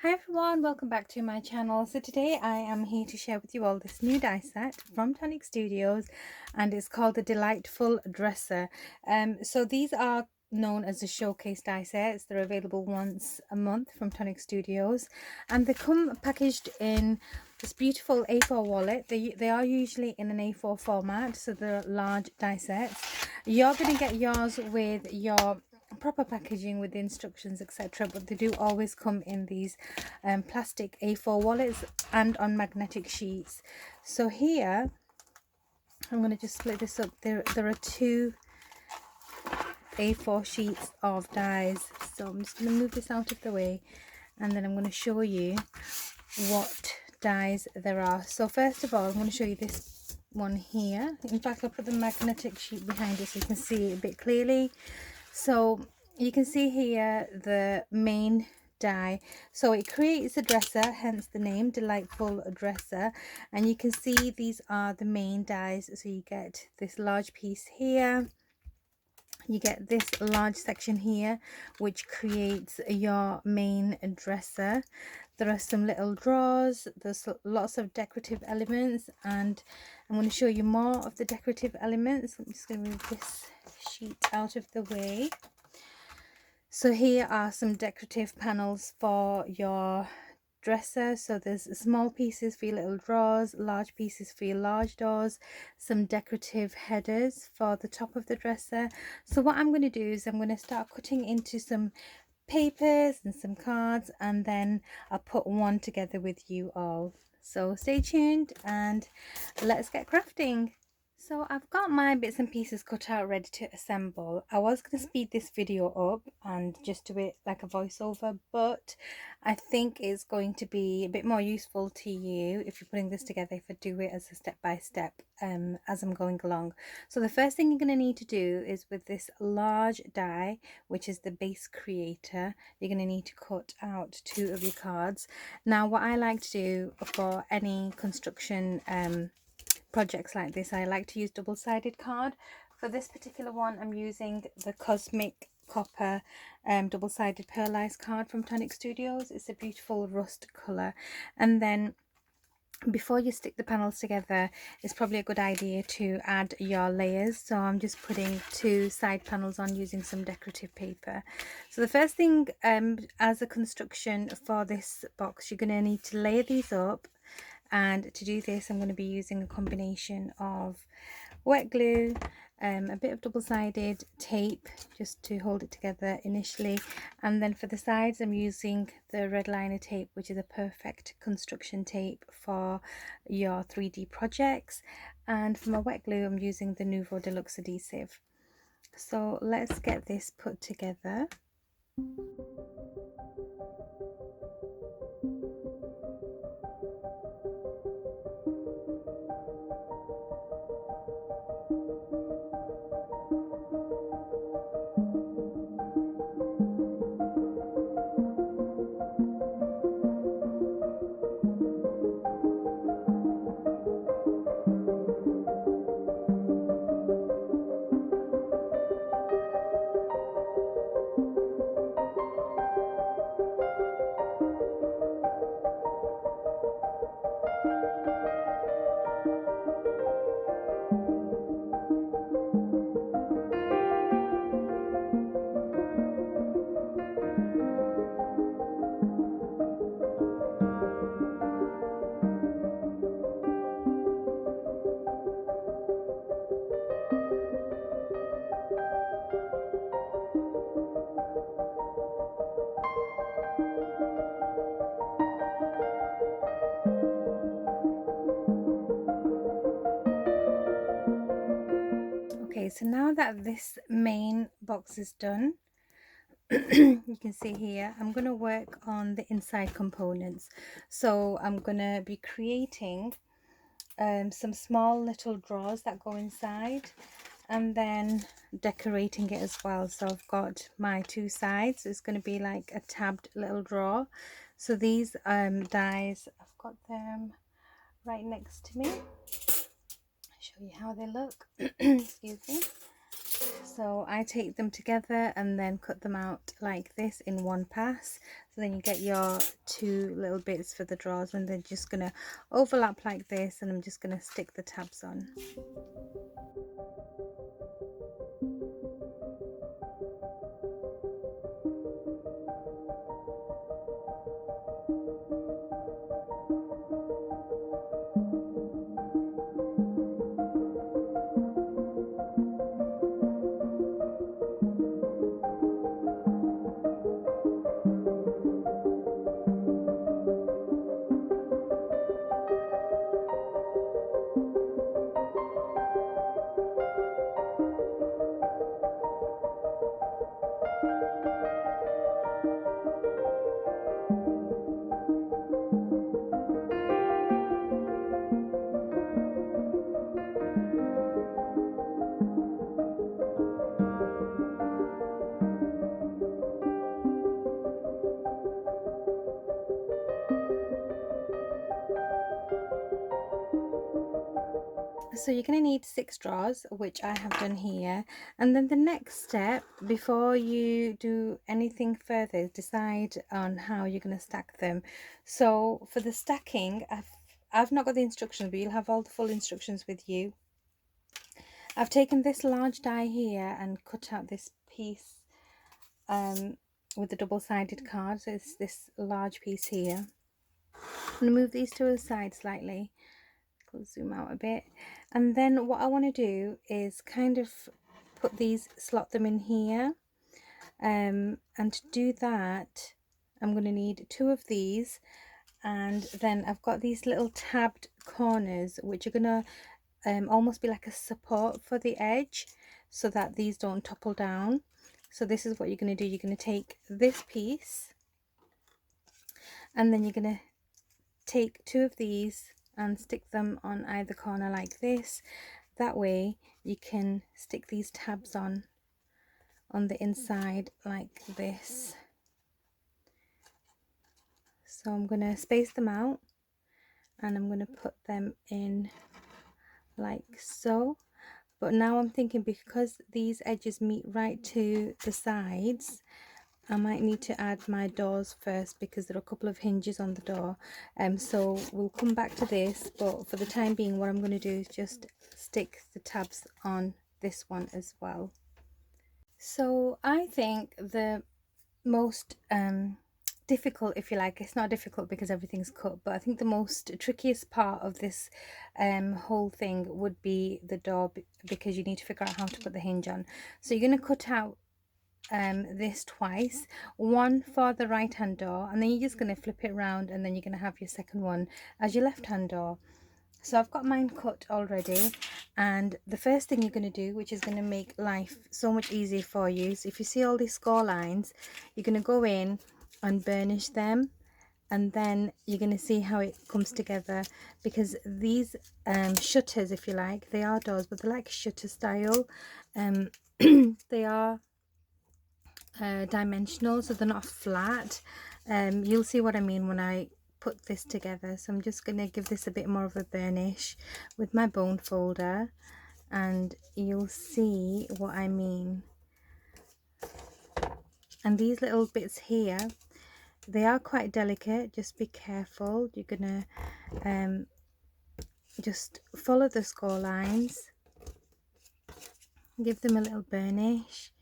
Hi everyone, welcome back to my channel. So today I am here to share with you all this new die set from Tonic Studios, and it's called the Delightful Dresser. So these are known as the showcase die sets. They're available once a month from Tonic Studios, and they come packaged in this beautiful A4 wallet. They are usually in an A4 format, so they're large die sets. You're going to get yours with your proper packaging with the instructions, etc., but they do always come in these plastic A4 wallets and on magnetic sheets. So here I'm going to just split this up. There are two A4 sheets of dies, so I'm just going to move this out of the way, and then I'm going to show you what dies there are. So first of all, I'm going to show you this one here. In fact, I'll put the magnetic sheet behind it so you can see it a bit clearly. So you can see here the main die. So it creates a dresser, hence the name Delightful Dresser, and you can see these are the main dies. So you get this large piece here, you get this large section here, which creates your main dresser. There are some little drawers, there's lots of decorative elements, and I'm going to show you more of the decorative elements. I'm just going to move this sheet out of the way. So here are some decorative panels for your dresser. So there's small pieces for your little drawers, large pieces for your large doors, some decorative headers for the top of the dresser. So what I'm going to do is I'm going to start cutting into some papers and some cards, and then I'll put one together with you all. So stay tuned and let's get crafting. So I've got my bits and pieces cut out ready to assemble. I was going to speed this video up and just do it like a voiceover, but I think it's going to be a bit more useful to you if you're putting this together, if I do it as a step-by-step as I'm going along. So the first thing you're going to need to do is, with this large die, which is the base creator, you're going to need to cut out two of your cards. Now what I like to do for any construction projects like this, I like to use double-sided card. For this particular one, I'm using the Cosmic Copper double-sided pearlized card from Tonic Studios. It's a beautiful rust colour. And then before you stick the panels together, it's probably a good idea to add your layers. So I'm just putting two side panels on using some decorative paper. So the first thing, as a construction for this box, you're going to need to layer these up. And to do this, I'm going to be using a combination of wet glue, a bit of double-sided tape just to hold it together initially, and then for the sides I'm using the red liner tape, which is a perfect construction tape for your 3D projects, and for my wet glue I'm using the Nouveau Deluxe adhesive. So let's get this put together. Okay, so now that this main box is done, you can see here I'm going to work on the inside components. So I'm going to be creating some small little drawers that go inside, and then decorating it as well. So I've got my two sides. It's going to be like a tabbed little drawer. So these dies, I've got them right next to me. I'll show you how they look. Excuse me. So I take them together and then cut them out like this in one pass. So then you get your two little bits for the drawers, and they're just going to overlap like this, and I'm just going to stick the tabs on. So you're going to need 6 drawers, which I have done here. And then the next step, before you do anything further, is decide on how you're going to stack them. So for the stacking, I've not got the instructions, but you'll have all the full instructions with you. I've taken this large die here and cut out this piece with the double-sided card. So it's this large piece here. I'm going to move these to the side slightly. Zoom out a bit, and then what I want to do is kind of put these, slot them in here, and to do that I'm going to need 2 of these, and then I've got these little tabbed corners which are going to almost be like a support for the edge so that these don't topple down. So this is what you're going to do. You're going to take this piece and then you're going to take 2 of these and stick them on either corner like this. That way you can stick these tabs on the inside like this. So I'm going to space them out and I'm going to put them in like so. But now I'm thinking, because these edges meet right to the sides, I might need to add my doors first, because there are a couple of hinges on the door. So we'll come back to this, but for the time being what I'm going to do is just stick the tabs on this one as well. So I think the most difficult, if you like, it's not difficult because everything's cut, but I think the most trickiest part of this whole thing would be the door, because you need to figure out how to put the hinge on. So you're going to cut out this twice, one for the right hand door, and then you're just going to flip it around, and then you're going to have your second one as your left hand door. So I've got mine cut already, and the first thing you're going to do, which is going to make life so much easier for you, is if you see all these score lines, you're going to go in and burnish them, and then you're going to see how it comes together, because these shutters, if you like, they are doors, but they're like shutter style. They are dimensional, so they're not flat. You'll see what I mean when I put this together. So I'm just going to give this a bit more of a burnish with my bone folder, and you'll see what I mean. And these little bits here, they are quite delicate, just be careful. You're gonna just follow the score lines, give them a little burnish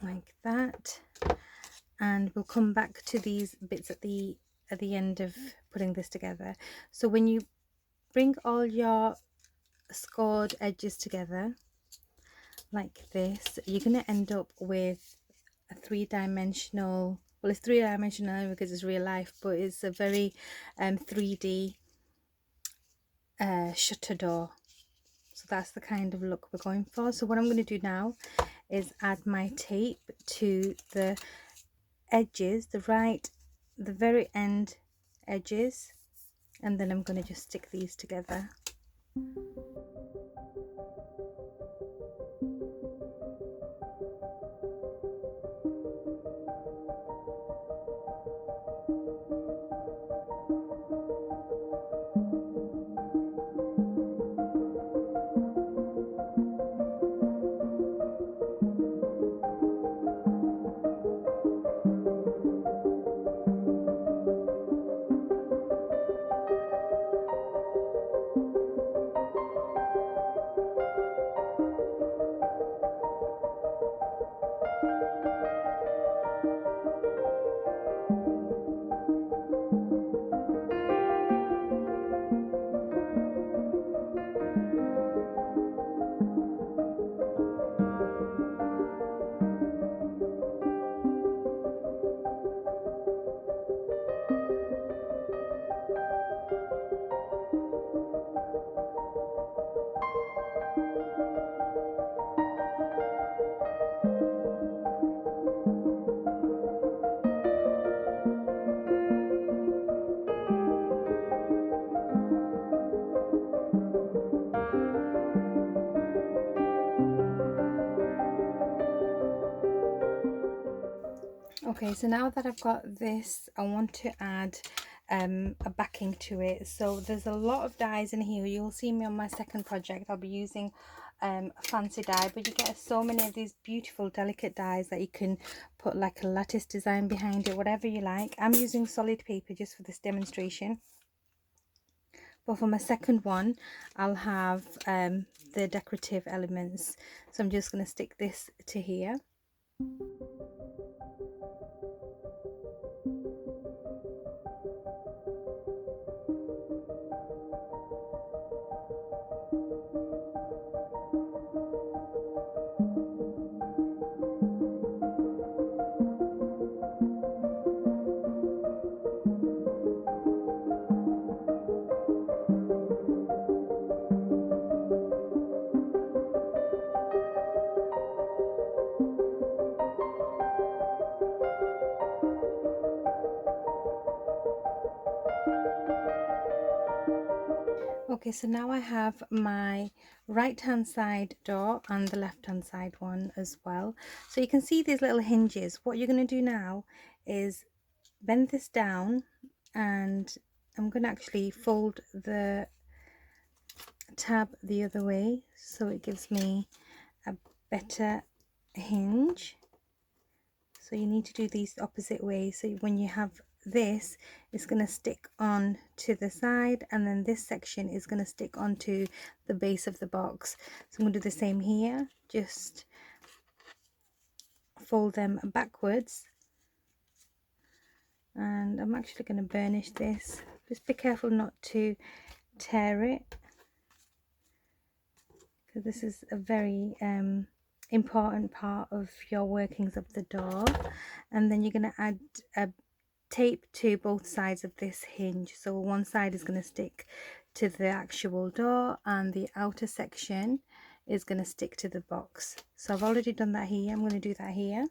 like that, and we'll come back to these bits at the end of putting this together. So when you bring all your scored edges together like this, you're going to end up with a 3-dimensional, well, it's 3-dimensional because it's real life, but it's a very 3D shutter door. So that's the kind of look we're going for. So what I'm going to do now is add my tape to the edges, the very end edges, and then I'm going to just stick these together. Okay, so now that I've got this, I want to add a backing to it. So there's a lot of dies in here. You'll see me on my second project. I'll be using a fancy die, but you get so many of these beautiful delicate dies that you can put like a lattice design behind it, whatever you like. I'm using solid paper just for this demonstration, but for my second one I'll have the decorative elements. So I'm just going to stick this to here. Okay, so now I have my right hand side door and the left hand side one as well. So you can see these little hinges. What you're going to do now is bend this down, and I'm going to actually fold the tab the other way so it gives me a better hinge. So you need to do these the opposite way. So when you have this, it's going to stick on to the side, and then this section is going to stick onto the base of the box. So I'm going to do the same here, just fold them backwards, and I'm actually going to burnish this. Just be careful not to tear it, because this is a very important part of your workings of the door. And then you're going to add a tape to both sides of this hinge. So one side is going to stick to the actual door and the outer section is going to stick to the box. So I've already done that here. I'm going to do that here.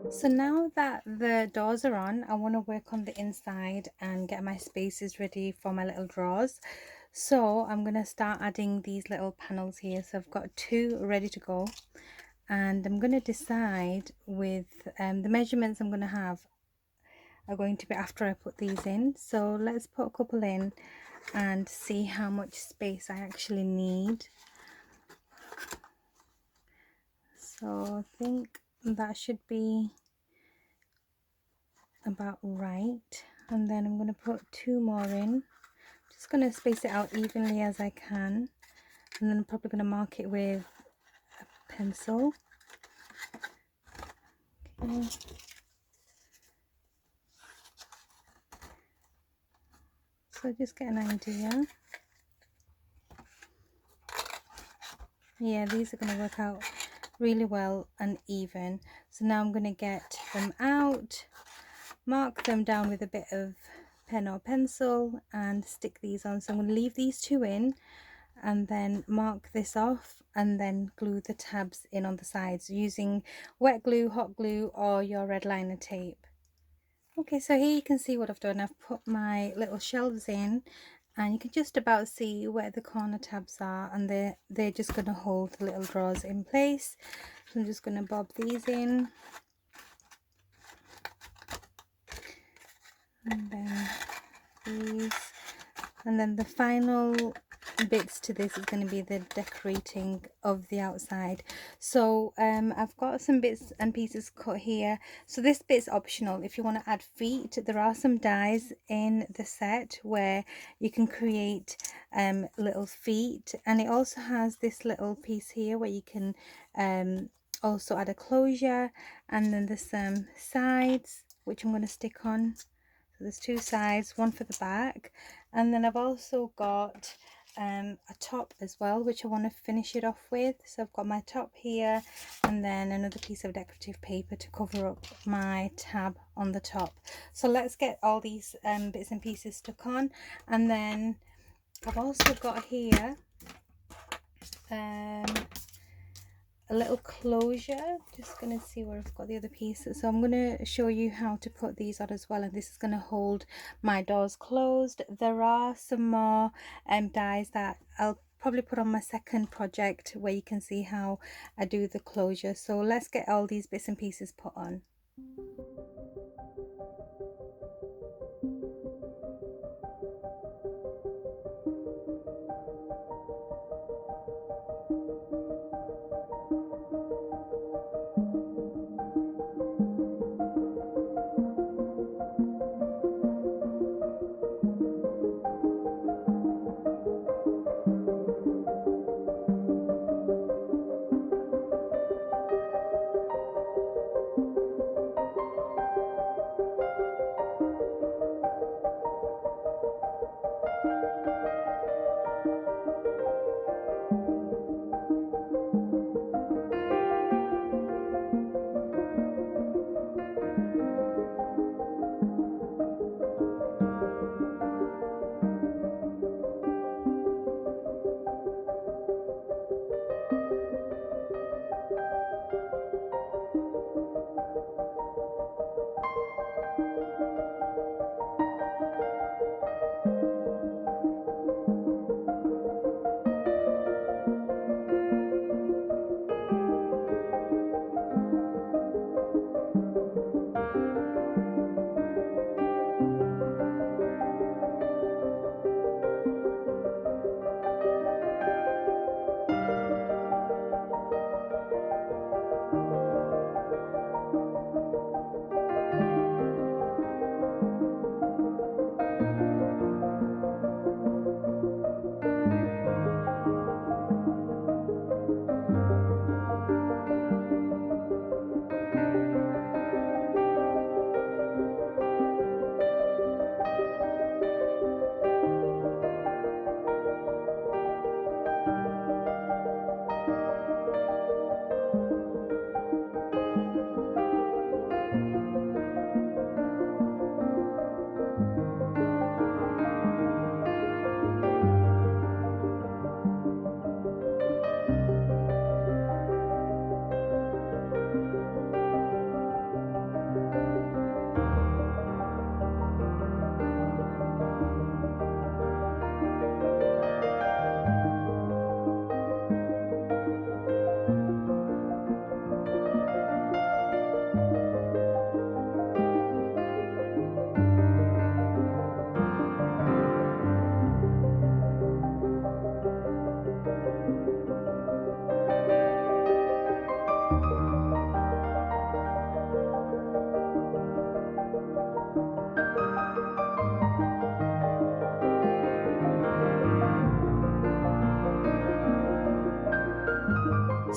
So now that the doors are on, I want to work on the inside and get my spaces ready for my little drawers. So I'm going to start adding these little panels here. So I've got 2 ready to go, and I'm going to decide with the measurements I'm going to have are going to be after I put these in. So let's put a couple in and see how much space I actually need. So I think that should be about right, and then I'm going to put 2 more in. Just going to space it out evenly as I can, and then I'm probably going to mark it with a pencil. Okay. So just get an idea. Yeah, these are going to work out really well and even. So now I'm going to get them out, mark them down with a bit of pen or pencil, and stick these on. So I'm going to leave these 2 in, and then mark this off, and then glue the tabs in on the sides using wet glue, hot glue, or your red liner tape. Okay, so here you can see what I've done. I've put my little shelves in, and you can just about see where the corner tabs are, and they're just going to hold the little drawers in place. So I'm just going to bob these in. and then these, and then the final bits to this is going to be the decorating of the outside. So I've got some bits and pieces cut here. So this bit's optional. If you want to add feet, there are some dies in the set where you can create little feet, and it also has this little piece here where you can also add a closure, and then there's some sides which I'm going to stick on. So there's two sides, one for the back, and then I've also got a top as well, which I want to finish it off with. So I've got my top here, and then another piece of decorative paper to cover up my tab on the top. So let's get all these bits and pieces stuck on. And then I've also got here a little closure. Just gonna see where I've got the other pieces. So I'm gonna show you how to put these on as well, and this is gonna hold my doors closed. There are some more dies that I'll probably put on my second project where you can see how I do the closure. So let's get all these bits and pieces put on.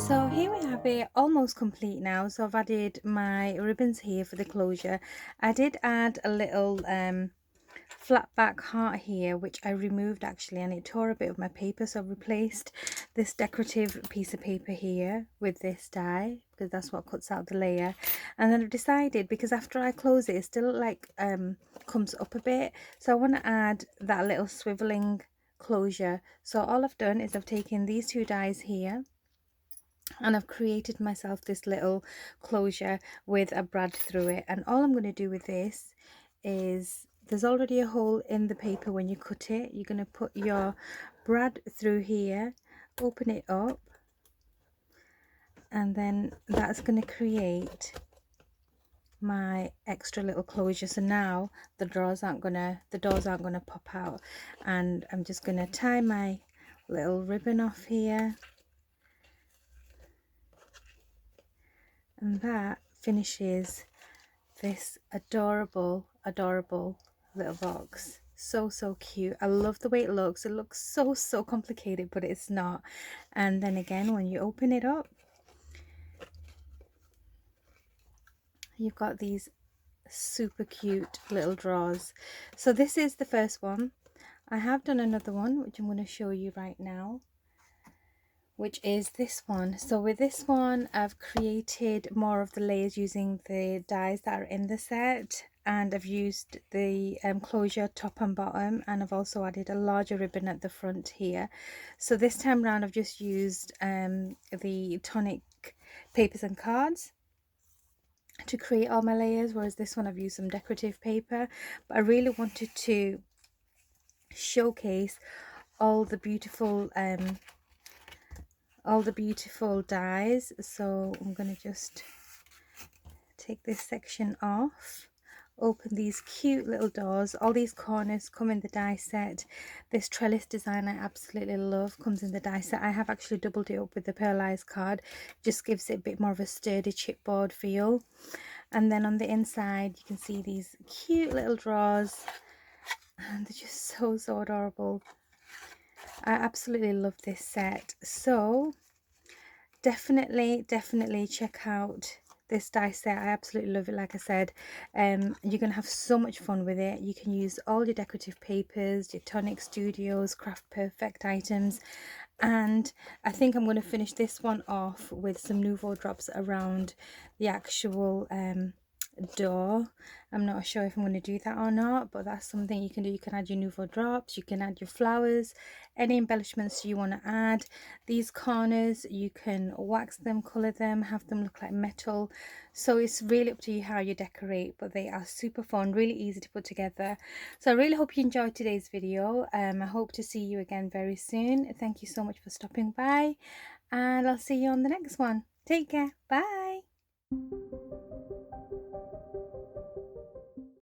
So here we have it almost complete now. So I've added my ribbons here for the closure. I did add a little flat back heart here, which I removed actually, and it tore a bit of my paper, so I've replaced this decorative piece of paper here with this die because that's what cuts out the layer. And then I've decided, because after I close it, it still like comes up a bit, so I want to add that little swiveling closure. So all I've done is I've taken these two dies here and I've created myself this little closure with a brad through it. And all I'm going to do with this is, there's already a hole in the paper when you cut it. You're going to put your brad through here, open it up, and then that's going to create my extra little closure, so now the doors aren't gonna pop out. And I'm just gonna tie my little ribbon off here, and that finishes this adorable little box. So cute. I love the way it looks. It looks so complicated, but it's not. And then again, when you open it up, you've got these super cute little drawers. So this is the first one. I have done another one which I'm going to show you right now, which is this one. So with this one, I've created more of the layers using the dies that are in the set, and I've used the closure top and bottom, and I've also added a larger ribbon at the front here. So this time around I've just used the Tonic papers and cards to create all my layers, whereas this one I've used some decorative paper. But I really wanted to showcase all the beautiful dies. So I'm going to just take this section off, open these cute little doors. All these corners come in the die set. This trellis design I absolutely love, comes in the die set. I have actually doubled it up with the pearlized card, just gives it a bit more of a sturdy chipboard feel. And then on the inside you can see these cute little drawers, and they're just so adorable. I absolutely love this set. So definitely check out this die set. I absolutely love it. Like I said, you're gonna have so much fun with it. You can use all your decorative papers, your Tonic Studios Craft Perfect items, and I think I'm going to finish this one off with some Nouveau drops around the actual door. I'm not sure if I'm going to do that or not, but that's something you can do. You can add your Nouveau drops, you can add your flowers, any embellishments you want to add. These corners, you can wax them, color them, have them look like metal. So it's really up to you how you decorate, but they are super fun, really easy to put together. So I really hope you enjoyed today's video. I hope to see you again very soon. Thank you so much for stopping by, and I'll see you on the next one. Take care. Bye.